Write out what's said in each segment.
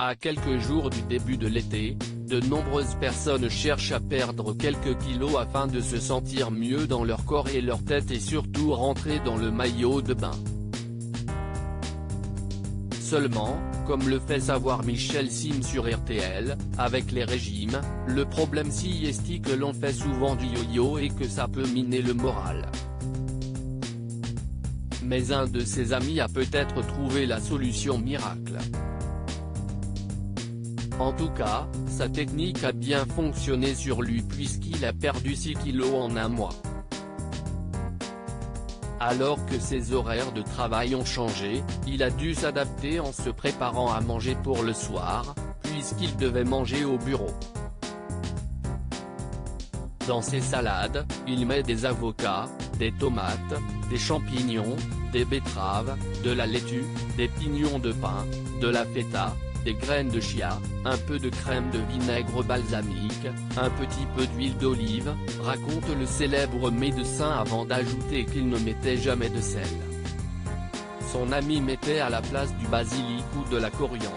À quelques jours du début de l'été, de nombreuses personnes cherchent à perdre quelques kilos afin de se sentir mieux dans leur corps et leur tête et surtout rentrer dans le maillot de bain. Seulement, comme le fait savoir Michel Sim sur RTL, avec les régimes, le problème si est que l'on fait souvent du yo-yo et que ça peut miner le moral. Mais un de ses amis a peut-être trouvé la solution miracle. En tout cas, sa technique a bien fonctionné sur lui puisqu'il a perdu 6 kilos en un mois. Alors que ses horaires de travail ont changé, il a dû s'adapter en se préparant à manger pour le soir, puisqu'il devait manger au bureau. Dans ses salades, il met des avocats, des tomates, des champignons, des betteraves, de la laitue, des pignons de pin, de la feta, des graines de chia, un peu de crème de vinaigre balsamique, un petit peu d'huile d'olive, raconte le célèbre médecin avant d'ajouter qu'il ne mettait jamais de sel. Son ami mettait à la place du basilic ou de la coriandre.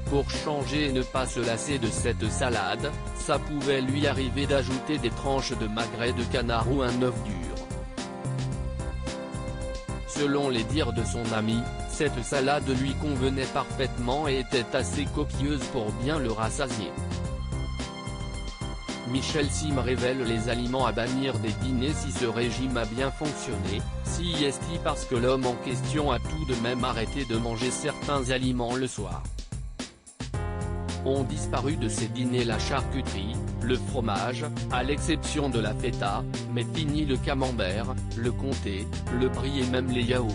Pour changer et ne pas se lasser de cette salade, ça pouvait lui arriver d'ajouter des tranches de magret de canard ou un œuf dur. Selon les dires de son ami, cette salade lui convenait parfaitement et était assez copieuse pour bien le rassasier. Michel Sim révèle les aliments à bannir des dîners si ce régime a bien fonctionné, si est parce que l'homme en question a tout de même arrêté de manger certains aliments le soir. Ont disparu de ces dîners la charcuterie, le fromage, à l'exception de la feta, mais fini le camembert, le comté, le brie et même les yaourts.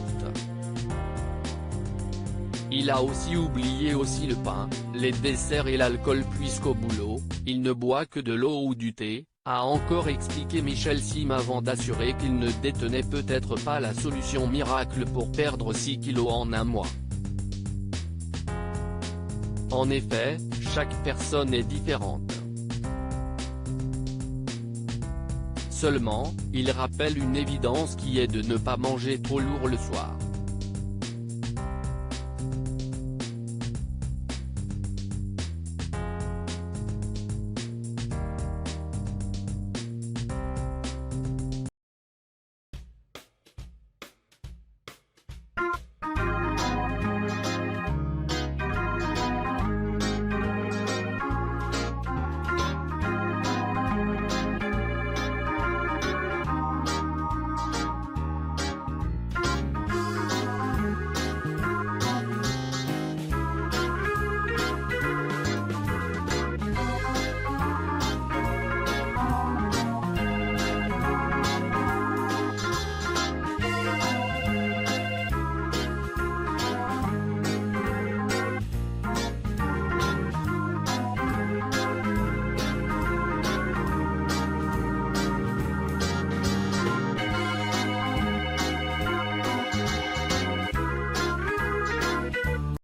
Il a aussi oublié le pain, les desserts et l'alcool puisqu'au boulot, il ne boit que de l'eau ou du thé, a encore expliqué Michel Sim avant d'assurer qu'il ne détenait peut-être pas la solution miracle pour perdre 6 kilos en un mois. En effet, chaque personne est différente. Seulement, il rappelle une évidence qui est de ne pas manger trop lourd le soir.